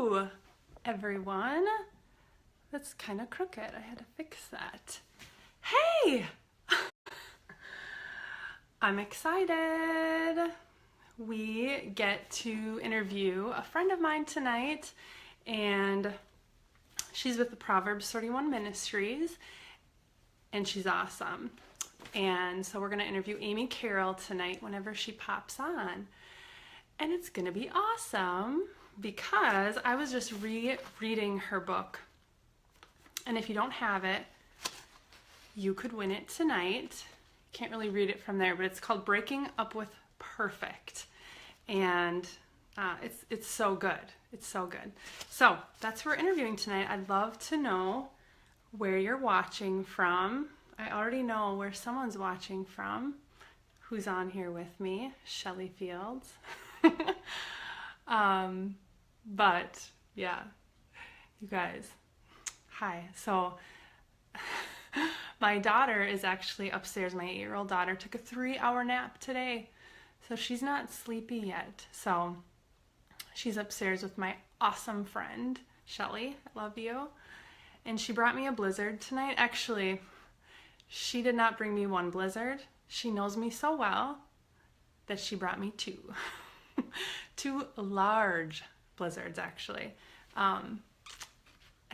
Hello, everyone. That's kind of crooked. I had to fix that. Hey! I'm excited. We get to interview a friend of mine tonight, and she's with the Proverbs 31 Ministries, and she's awesome. And so we're going to interview Amy Carroll tonight whenever she pops on. And it's going to be awesome because I was just rereading her book. And if you don't have it, you could win it tonight. Can't really read it from there, but it's called Breaking Up with Perfect. And it's so good. It's so good. So that's who we're interviewing tonight. I'd love to know where you're watching from. I already know where someone's watching from. Who's on here with me? Shelly Fields. But yeah, you guys, hi. So my daughter is actually upstairs. My 8-year-old daughter took a 3-hour nap today, so she's not sleepy yet. So she's upstairs with my awesome friend Shelly. I love you. And she brought me a blizzard tonight. Actually, she did not bring me one blizzard. She knows me so well that she brought me two. Two large blizzards, actually. I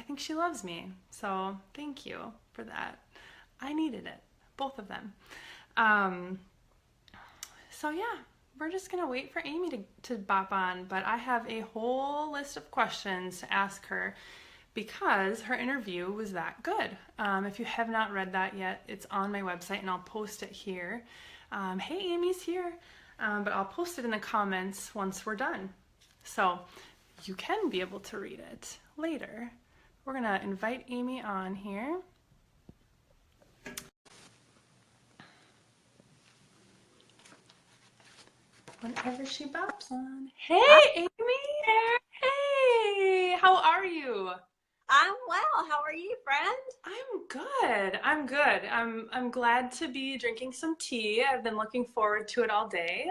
think she loves me, so thank you for that. I needed it, both of them. So yeah, we're just gonna wait for Amy to bop on, but I have a whole list of questions to ask her because her interview was that good. If you have not read that yet, it's on my website and I'll post it here. Hey, Amy's here. But I'll post it in the comments once we're done. So you can be able to read it later. We're gonna invite Amy on here. Whenever she bops on. Hey, Amy! Hey! How are you? I'm well. How are you, friend? I'm good. I'm good. I'm glad to be drinking some tea. I've been looking forward to it all day.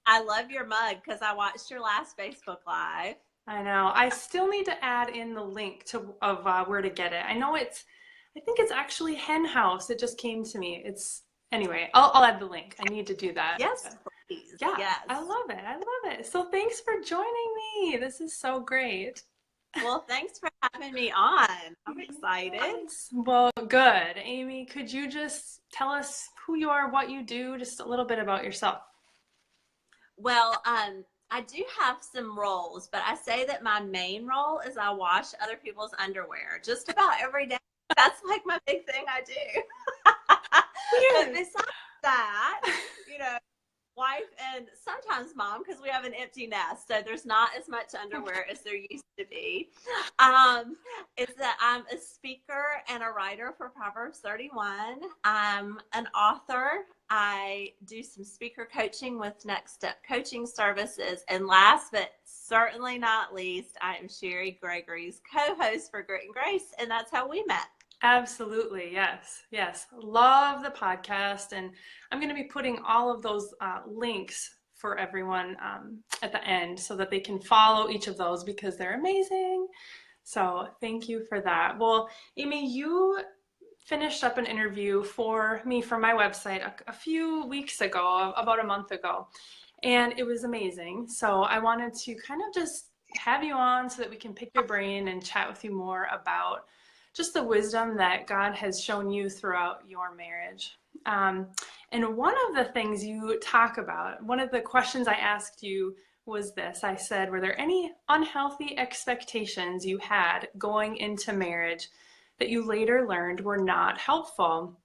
I love your mug because I watched your last Facebook Live. I know. I still need to add in the link of where to get it. I think it's actually Hen House. It just came to me. Anyway, I'll add the link. I need to do that. Yes, please. Yeah, Yes. I love it. I love it. So thanks for joining me. This is so great. Well, thanks for having me on. I'm excited. Well, good. Amy, could you just tell us who you are, what you do, just a little bit about yourself? Well, I do have some roles, but I say that my main role is I wash other people's underwear just about every day. That's like my big thing I do. But besides that, wife and sometimes mom, because we have an empty nest, so there's not as much underwear as there used to be. Is that I'm a speaker and a writer for Proverbs 31. I'm an author. I do some speaker coaching with Next Step Coaching Services. And last but certainly not least, I am Sherry Gregory's co-host for Grit and Grace, and that's how we met. Absolutely. Yes. Yes. Love the podcast. And I'm going to be putting all of those links for everyone at the end so that they can follow each of those because they're amazing. So thank you for that. Well, Amy, you finished up an interview for me for my website a few weeks ago, about a month ago, and it was amazing. So I wanted to kind of just have you on so that we can pick your brain and chat with you more about just the wisdom that God has shown you throughout your marriage. And one of the things you talk about, one of the questions I asked you was this. I said, were there any unhealthy expectations you had going into marriage that you later learned were not helpful?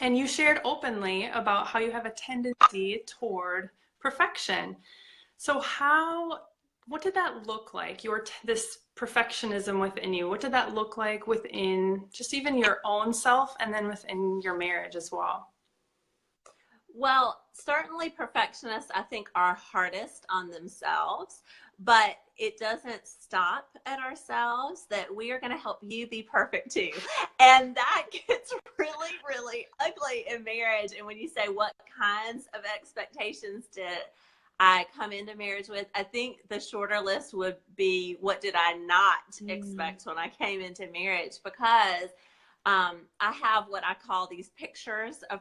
And you shared openly about how you have a tendency toward perfection. So what did that look like? This perfectionism within you, what did that look like within just even your own self and then within your marriage as well? Well, certainly perfectionists, I think, are hardest on themselves, but it doesn't stop at ourselves, that we are going to help you be perfect too. And that gets really, really ugly in marriage. And when you say what kinds of expectations did I come into marriage with. I think the shorter list would be, what did I not expect when I came into marriage? Because I have what I call these pictures of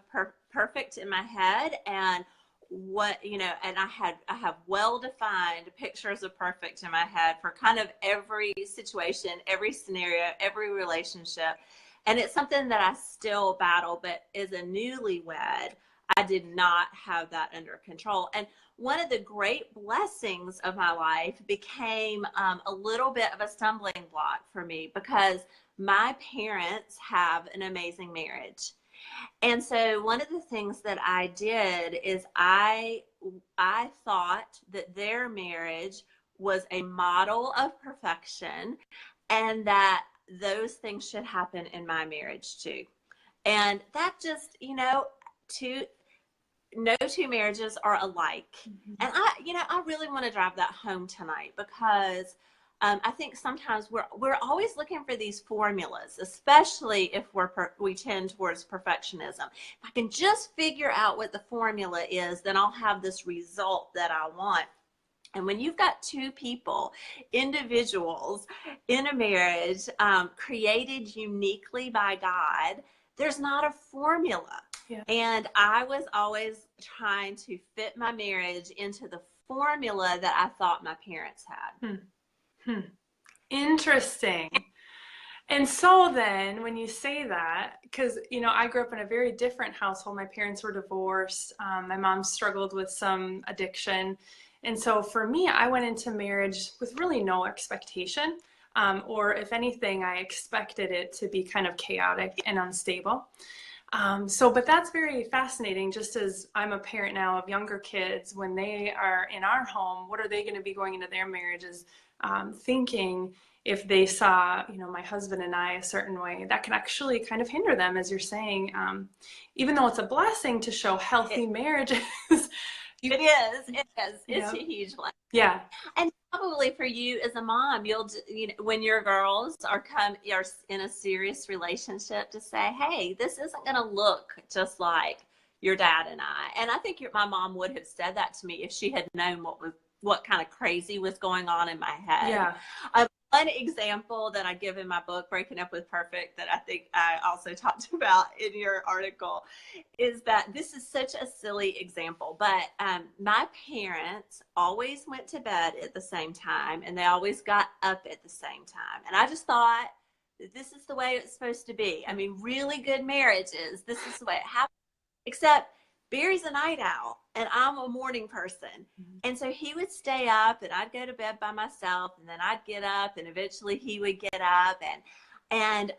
perfect in my head, and and I have well-defined pictures of perfect in my head for kind of every situation, every scenario, every relationship. And it's something that I still battle, but as a newlywed, I did not have that under control. And one of the great blessings of my life became a little bit of a stumbling block for me, because my parents have an amazing marriage. And so one of the things that I did is I thought that their marriage was a model of perfection, and that those things should happen in my marriage too. And that just, no two marriages are alike. And I really want to drive that home tonight, because I think sometimes we're always looking for these formulas, especially if we tend towards perfectionism. If I can just figure out what the formula is, then I'll have this result that I want. And when you've got two people, individuals in a marriage, created uniquely by God, there's not a formula. Yeah. And I was always trying to fit my marriage into the formula that I thought my parents had. Interesting. And so then when you say that, because, I grew up in a very different household. My parents were divorced. My mom struggled with some addiction. And so for me, I went into marriage with really no expectation. Or if anything, I expected it to be kind of chaotic and unstable. But that's very fascinating. Just as I'm a parent now of younger kids, when they are in our home, what are they going to be going into their marriages thinking? If they saw, my husband and I a certain way, that can actually kind of hinder them, as you're saying. Even though it's a blessing to show healthy marriages. It is. It's a huge one. Yeah. And probably for you as a mom, when your girls are in a serious relationship, to say, hey, this isn't going to look just like your dad and I. And I think my mom would have said that to me if she had known what kind of crazy was going on in my head. Yeah. One example that I give in my book, Breaking Up with Perfect, that I think I also talked about in your article, is that this is such a silly example, but my parents always went to bed at the same time, and they always got up at the same time. And I just thought that this is the way it's supposed to be. I mean, really good marriages, this is the way it happens. Except Barry's a night owl and I'm a morning person. And so he would stay up and I'd go to bed by myself, and then I'd get up, and eventually he would get up, and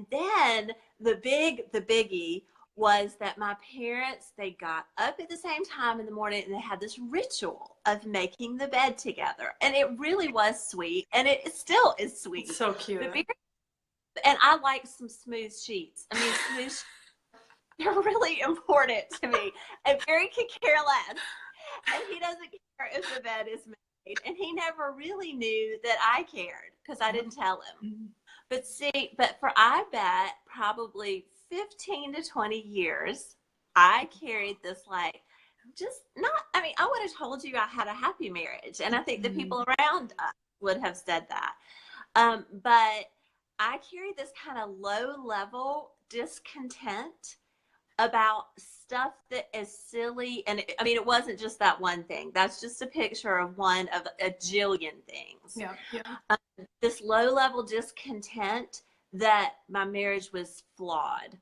then the biggie was that my parents, they got up at the same time in the morning, and they had this ritual of making the bed together. And it really was sweet, and it still is sweet. It's so cute. And I like some smooth sheets. I mean, smooth sheets, they're really important to me. And Barry could care less. And he doesn't care if the bed is made. And he never really knew that I cared, because I didn't tell him. I bet probably 15 to 20 years, I carried this I would have told you I had a happy marriage. And I think the people around us would have said that. But I carried this kind of low level discontent about stuff that is silly. And it wasn't just that one thing. That's just a picture of one of a jillion things. Yeah. This low level discontent that my marriage was flawed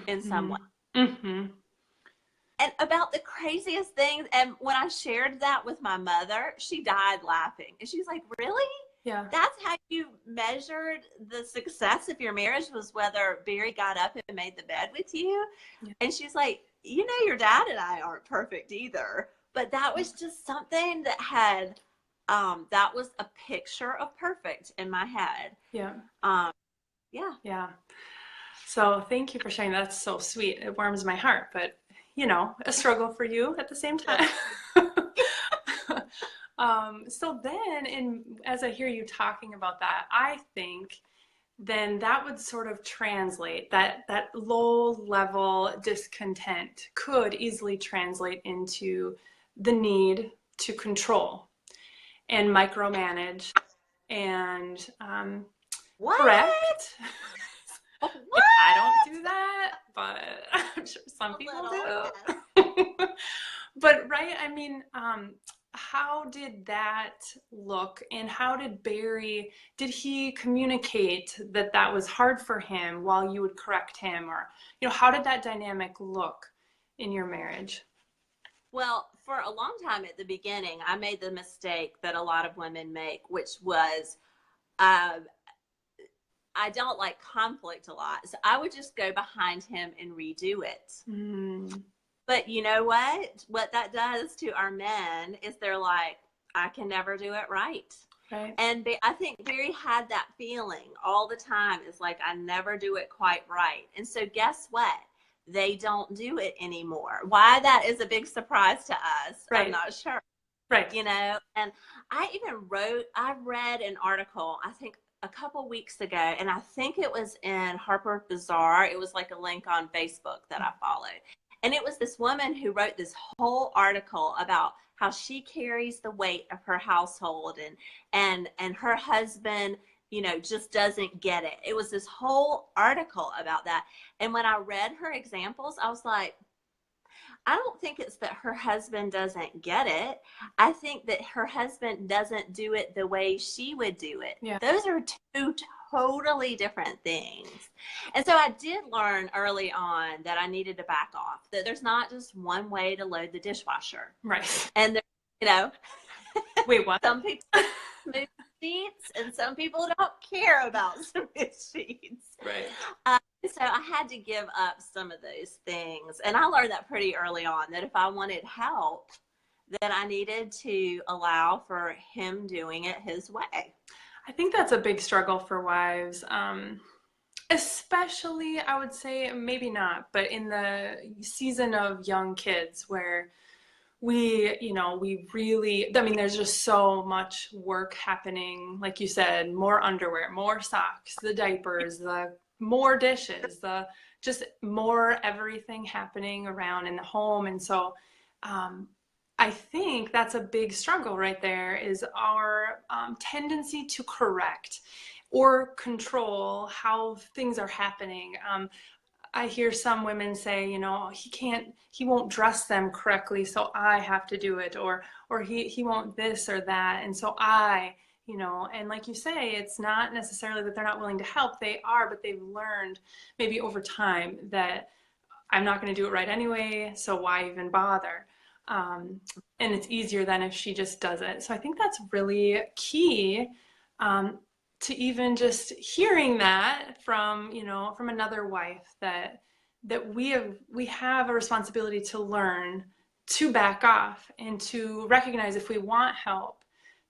in some way. And about the craziest things. And when I shared that with my mother, she died laughing. And she's like, really? Yeah. That's how you measured the success of your marriage, was whether Barry got up and made the bed with you? Yeah. And she's like, your dad and I aren't perfect either. But that was just something that had, that was a picture of perfect in my head. Yeah. Yeah. So thank you for sharing. That's so sweet. It warms my heart, but a struggle for you at the same time. So then, as I hear you talking about that, I think then that would sort of translate, that low level discontent could easily translate into the need to control and micromanage and What? correct. What? I don't do that, but I'm sure some people do. But right, I mean, how did that look, and how did Barry, did he communicate that that was hard for him while you would correct him, or, you know, how did that dynamic look in your marriage? Well, for a long time at the beginning, I made the mistake that a lot of women make, which was uh, I don't like conflict a lot. So I would just go behind him and redo it. Mm. But you know what? What that does to our men is they're like, I can never do it right. Right. And I think Barry had that feeling all the time. It's like, I never do it quite right. And so guess what? They don't do it anymore. Why that is a big surprise to us, Right. I'm not sure. Right. You know, and I read an article, I think a couple weeks ago, and I think it was in Harper Bazaar. It was like a link on Facebook that I followed. And it was this woman who wrote this whole article about how she carries the weight of her household, and her husband, you know, just doesn't get it. It was this whole article about that. And when I read her examples, I was like, I don't think it's that her husband doesn't get it. I think that her husband doesn't do it the way she would do it. Yeah. Those are two totally different things. And so I did learn early on that I needed to back off, that there's not just one way to load the dishwasher. Right. And there, you know, Wait, what? some people smooth sheets and some people don't care about smooth sheets. Right. So I had to give up some of those things. And I learned that pretty early on, that if I wanted help, then I needed to allow for him doing it his way. I think that's a big struggle for wives, especially, I would say, maybe not, but in the season of young kids where we really, I mean, there's just so much work happening. Like you said, more underwear, more socks, the diapers, the more dishes, the just more everything happening around in the home. And so I think that's a big struggle right there, is our tendency to correct or control how things are happening. I hear some women say, you know, he won't dress them correctly, so I have to do it, or he won't this or that, and so you know, and like you say, it's not necessarily that they're not willing to help. They are, but they've learned maybe over time that I'm not going to do it right anyway, so why even bother? And it's easier than if she just does it. So I think that's really key, to even just hearing that from, you know, from another wife, that we have a responsibility to learn to back off and to recognize if we want help,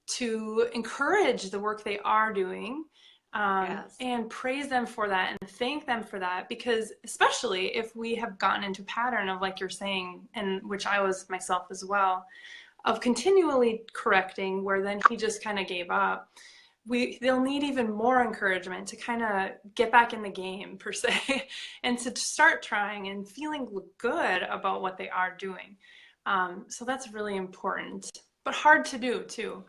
to encourage the work they are doing, Yes. and praise them for that and thank them for that, because especially if we have gotten into a pattern of, like you're saying, and which I was myself as well, of continually correcting, where then he just kind of gave up, they'll need even more encouragement to kind of get back in the game, per se, and to start trying and feeling good about what they are doing. So that's really important, but hard to do too.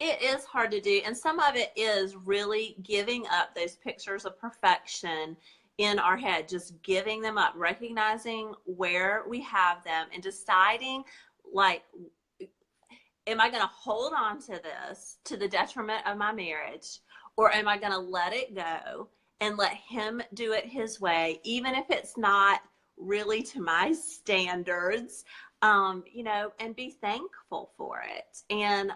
It is hard to do. And some of it is really giving up those pictures of perfection in our head, just giving them up, recognizing where we have them and deciding, like, am I going to hold on to this to the detriment of my marriage, or am I going to let it go and let him do it his way, even if it's not really to my standards, you know, and be thankful for it. And,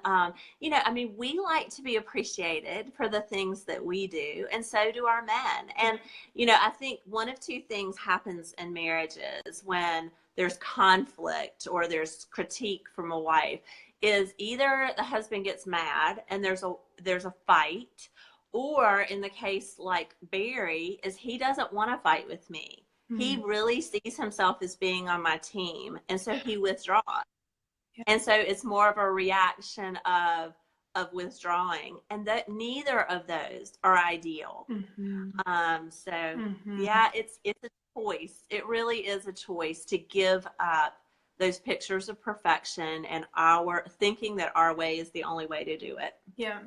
you know, I mean, we like to be appreciated for the things that we do, and so do our men. And, you know, I think one of two things happens in marriages when there's conflict or there's critique from a wife, is either the husband gets mad and there's a fight, or in the case like Barry, is he doesn't want to fight with me. He really sees himself as being on my team, and so he withdraws. Yeah. And so it's more of a reaction of withdrawing, and that neither of those are ideal. Yeah, it's a choice. It really is a choice to give up those pictures of perfection and our thinking that our way is the only way to do it. Yeah.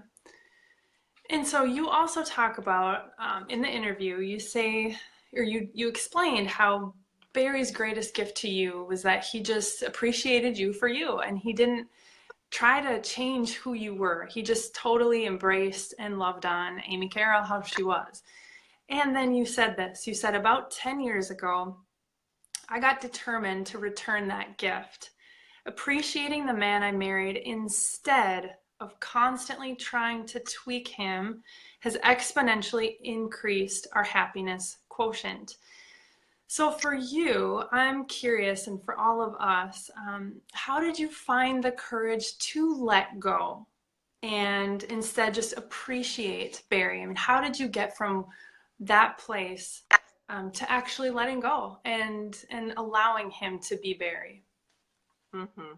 And so you also talk about in the interview, you say, or you explained how Barry's greatest gift to you was that he just appreciated you for you, and he didn't try to change who you were. He just totally embraced and loved on Amy Carroll, how she was. And then you said this, you said, about 10 years ago, I got determined to return that gift, appreciating the man I married instead of constantly trying to tweak him has exponentially increased our happiness quotient. So for you, I'm curious, and for all of us, how did you find the courage to let go and instead just appreciate Barry? I mean, how did you get from that place to actually letting go and allowing him to be Barry? Mm-hmm.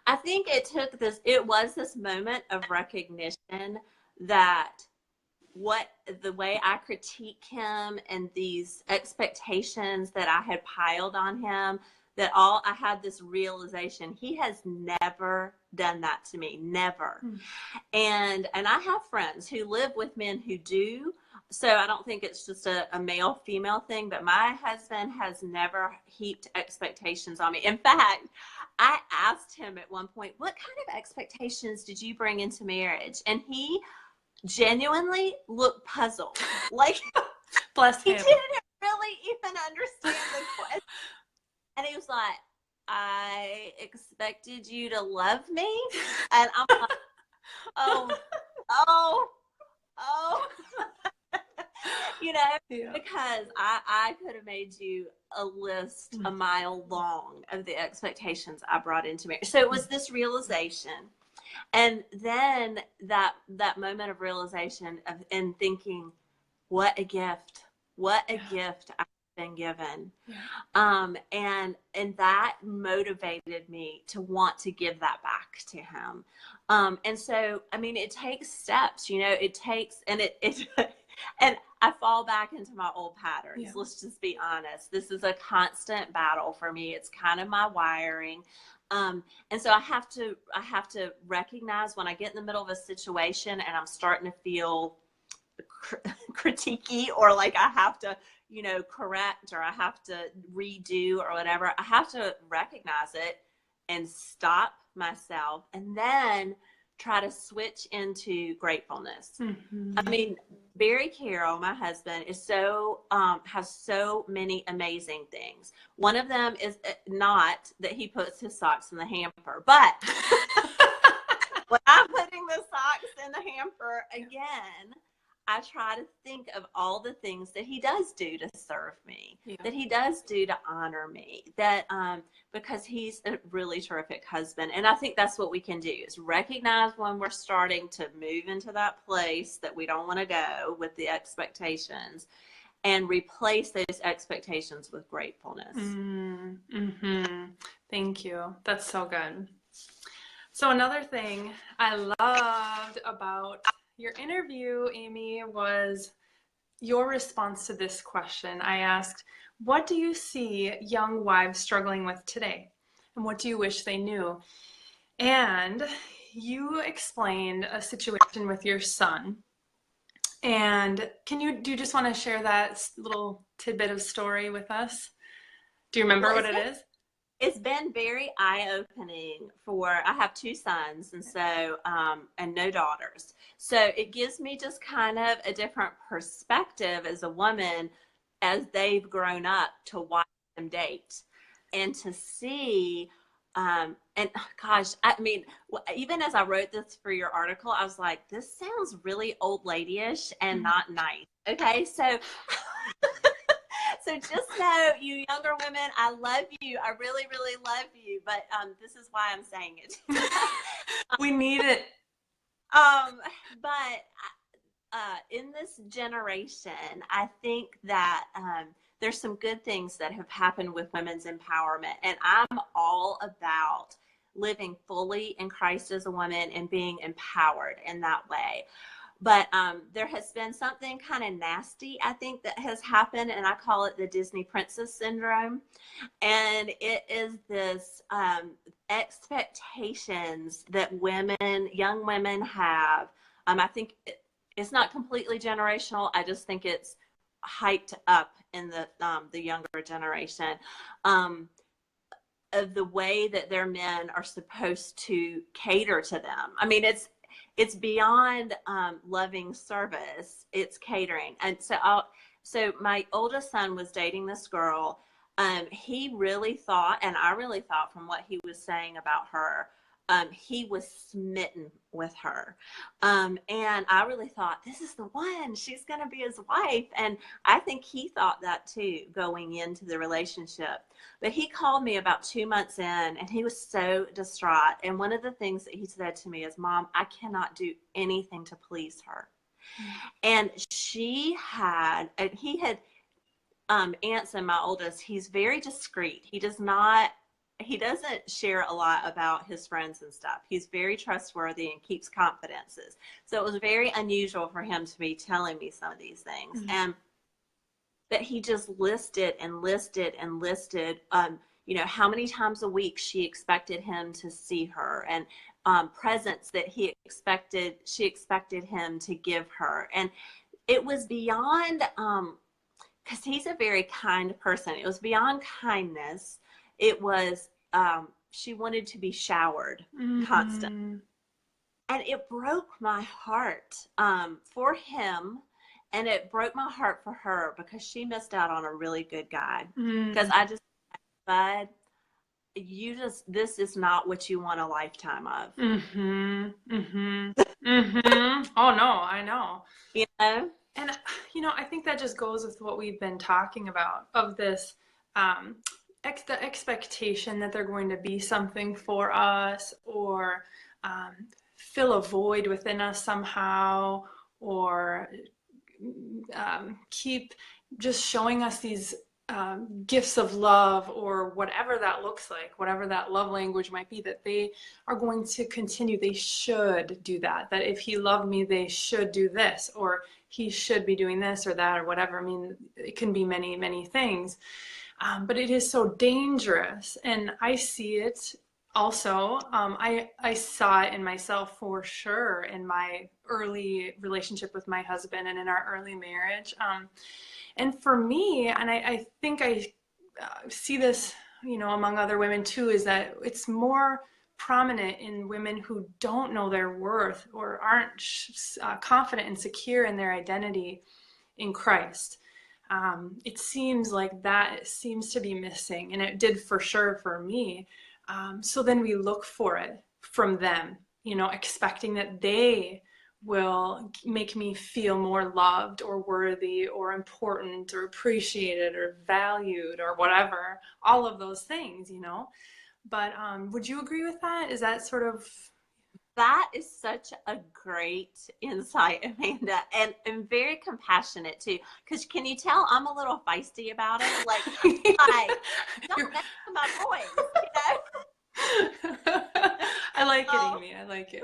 I think it was this moment of recognition that the way I critique him and these expectations that I had piled on him, I had this realization, he has never done that to me, never. And I have friends who live with men who do, so I don't think it's just a male female thing, but my husband has never heaped expectations on me. In fact, I asked him at one point, what kind of expectations did you bring into marriage? And he genuinely looked puzzled. Like, bless him. He didn't really even understand the question. And he was like, I expected you to love me. And I'm like, oh. Because I could have made you a list a mile long of the expectations I brought into marriage. So it was this realization. And then that moment of realization and thinking, what a gift I've been given. And that motivated me to want to give that back to him. And so, I mean, it takes steps, and I fall back into my old patterns. Yeah. Let's just be honest. This is a constant battle for me. It's kind of my wiring. And so I have to recognize when I get in the middle of a situation and I'm starting to feel critiquey, or like I have to, correct, or I have to redo or whatever. I have to recognize it and stop myself, and then try to switch into gratefulness. Mm-hmm. I mean, Barry Carroll, my husband, is has so many amazing things. One of them is not that he puts his socks in the hamper, but when I'm putting the socks in the hamper again, I try to think of all the things that he does do to serve me, that he does do to honor me, that because he's a really terrific husband. And I think that's what we can do, is recognize when we're starting to move into that place that we don't want to go with the expectations, and replace those expectations with gratefulness. Mm-hmm. Thank you. That's so good. So another thing I loved about your interview, Amy, was your response to this question. I asked, what do you see young wives struggling with today? And what do you wish they knew? And you explained a situation with your son. And do you just want to share that little tidbit of story with us? Do you remember what it is? It's been very eye-opening I have 2 sons, and so, and no daughters. So it gives me just kind of a different perspective as a woman as they've grown up, to watch them date and to see, and gosh, I mean, even as I wrote this for your article, I was like, this sounds really old lady-ish and not nice. Okay, so... So just know, you younger women, I love you. I really, really love you. But this is why I'm saying it. We need it. But in this generation, I think that there's some good things that have happened with women's empowerment. And I'm all about living fully in Christ as a woman and being empowered in that way. But there has been something kind of nasty, I think, that has happened, and I call it the Disney Princess Syndrome. And it is this expectations that young women have. I think it's not completely generational. I just think it's hyped up in the younger generation, of the way that their men are supposed to cater to them. I mean, it's beyond loving service. It's catering. And so my oldest son was dating this girl. He really thought, and I really thought from what he was saying about her, he was smitten with her. And I really thought, this is the one, she's going to be his wife. And I think he thought that too, going into the relationship. But he called me about 2 months in, and he was so distraught. And one of the things that he said to me is, Mom, I cannot do anything to please her. And he had, Anson, my oldest, he's very discreet. He doesn't share a lot about his friends and stuff. He's very trustworthy and keeps confidences. So it was very unusual for him to be telling me some of these things. Mm-hmm. But he just listed and listed and listed, how many times a week she expected him to see her, and presents that she expected him to give her. And it was beyond, because he's a very kind person. It was beyond kindness. It was, she wanted to be showered constantly. And it broke my heart for him. And it broke my heart for her, because she missed out on a really good guy. Because I just said, this is not what you want a lifetime of. Oh, no, I know. You know? And, I think that just goes with what we've been talking about, of this, the expectation that they're going to be something for us, or fill a void within us somehow, or keep just showing us these gifts of love, or whatever that looks like, whatever that love language might be, that they are going to continue. They should do that if he loved me, they should do this, or he should be doing this or that, or whatever. I mean, it can be many, many things. But it is so dangerous. And I see it also. I saw it in myself for sure in my early relationship with my husband and in our early marriage. And for me, and I think I see this, among other women too, is that it's more prominent in women who don't know their worth, or aren't confident and secure in their identity in Christ. It seems like that seems to be missing, and it did for sure for me. So then we look for it from them, expecting that they will make me feel more loved or worthy or important or appreciated or valued or whatever, all of those things, But would you agree with that? Is that sort of... That is such a great insight, Amanda, and very compassionate too. Because can you tell I'm a little feisty about it? Like don't mess with my voice, I like it, Amy. I like it.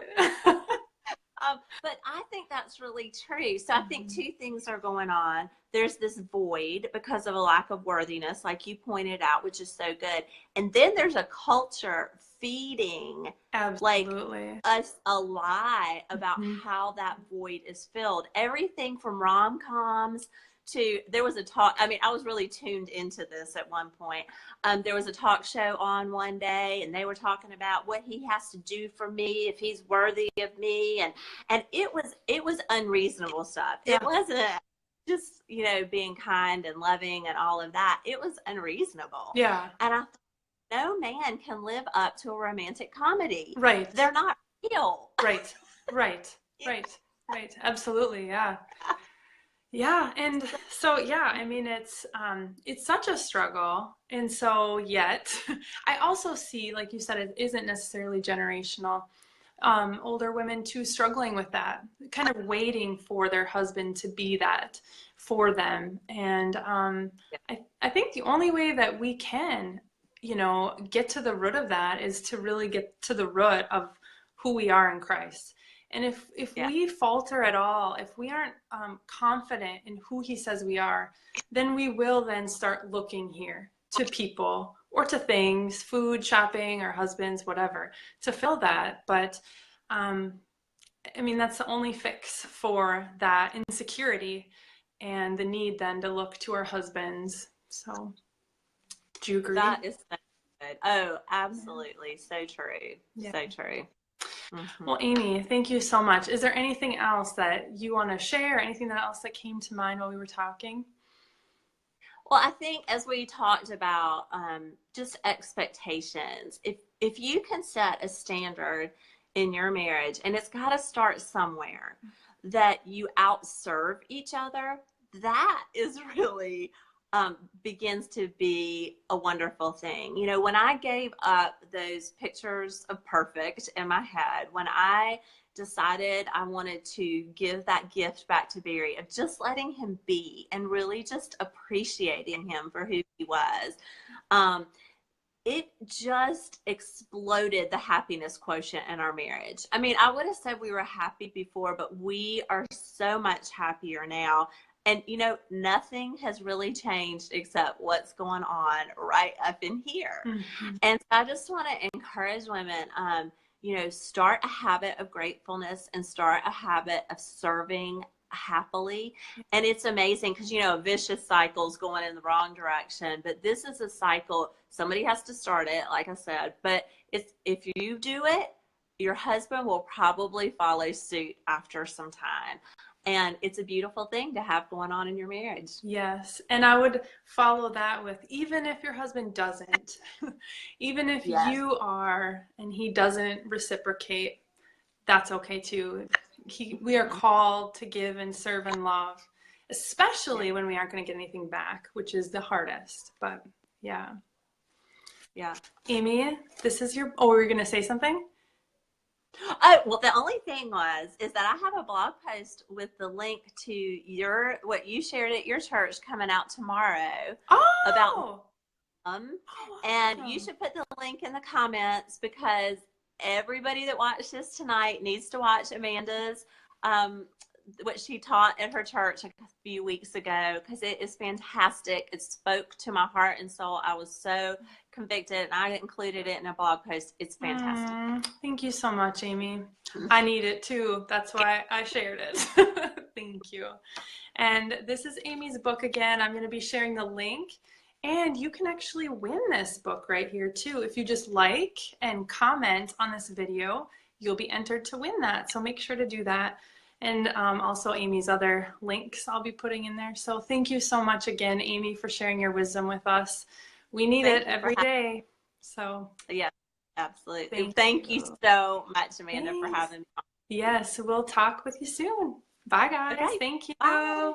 But I think that's really true. So I think two things are going on. There's this void because of a lack of worthiness, like you pointed out, which is so good. And then there's a culture feeding Absolutely. us a lie about how that void is filled. Everything from rom-coms to, there was a talk, I was really tuned into this at one point. There was a talk show on one day, and they were talking about what he has to do for me if he's worthy of me. And it was unreasonable stuff. Yeah. It wasn't just, being kind and loving and all of that. It was unreasonable. Yeah. And I thought, no man can live up to a romantic comedy. Right. They're not real. Right. Absolutely. Yeah. Yeah. And so, it's such a struggle. And so yet I also see, like you said, it isn't necessarily generational. Older women too, struggling with that, kind of waiting for their husband to be that for them. And I think the only way that we can, get to the root of that is to really get to the root of who we are in Christ. And if Yeah. we falter at all, if we aren't confident in who he says we are, then we will then start looking here to people or to things, food, shopping, our husbands, whatever, to fill that. But I mean, that's the only fix for that insecurity and the need then to look to our husbands. So, do you agree? That is so good. Oh, absolutely. So true. Yeah. So true. Mm-hmm. Well, Amy, thank you so much. Is there anything else that you want to share? Anything else that came to mind while we were talking? Well, I think as we talked about just expectations, if you can set a standard in your marriage, and it's got to start somewhere, that you outserve each other, that is really begins to be a wonderful thing. You know, when I gave up those pictures of perfect in my head, when I decided I wanted to give that gift back to Barry of just letting him be and really just appreciating him for who he was, it just exploded the happiness quotient in our marriage. I mean, I would have said we were happy before, but we are so much happier now. And, you know, nothing has really changed except what's going on right up in here. Mm-hmm. And so I just want to encourage women, you know, start a habit of gratefulness and start a habit of serving happily. And it's amazing because, you know, a vicious cycle is going in the wrong direction, but this is a cycle. Somebody has to start it, like I said, but if you do it, your husband will probably follow suit after some time. And it's a beautiful thing to have going on in your marriage. Yes. And I would follow that with, even if your husband doesn't, even if you are and he doesn't reciprocate, that's okay too. We are called to give and serve and love, especially when we aren't going to get anything back, which is the hardest. But yeah. Yeah. Amy, this is your, oh, were you going to say something? Oh, well, the only thing is that I have a blog post with the link to what you shared at your church coming out tomorrow about and you should put the link in the comments because everybody that watched this tonight needs to watch Amanda's what she taught at her church a few weeks ago because it is fantastic. It spoke to my heart and soul. I was so convicted and I included it in a blog post. It's fantastic. Thank you so much, Amy. I need it too. That's why I shared it. Thank you. And this is Amy's book again. I'm going to be sharing the link and you can actually win this book right here too. If you just like and comment on this video, you'll be entered to win that. So make sure to do that. And also Amy's other links I'll be putting in there. So thank you so much again, Amy, for sharing your wisdom with us. We need it every day. So yeah, absolutely. Thank you so much, Amanda, for having me on. Yes, we'll talk with you soon. Bye, guys. Okay. Thank you. Bye.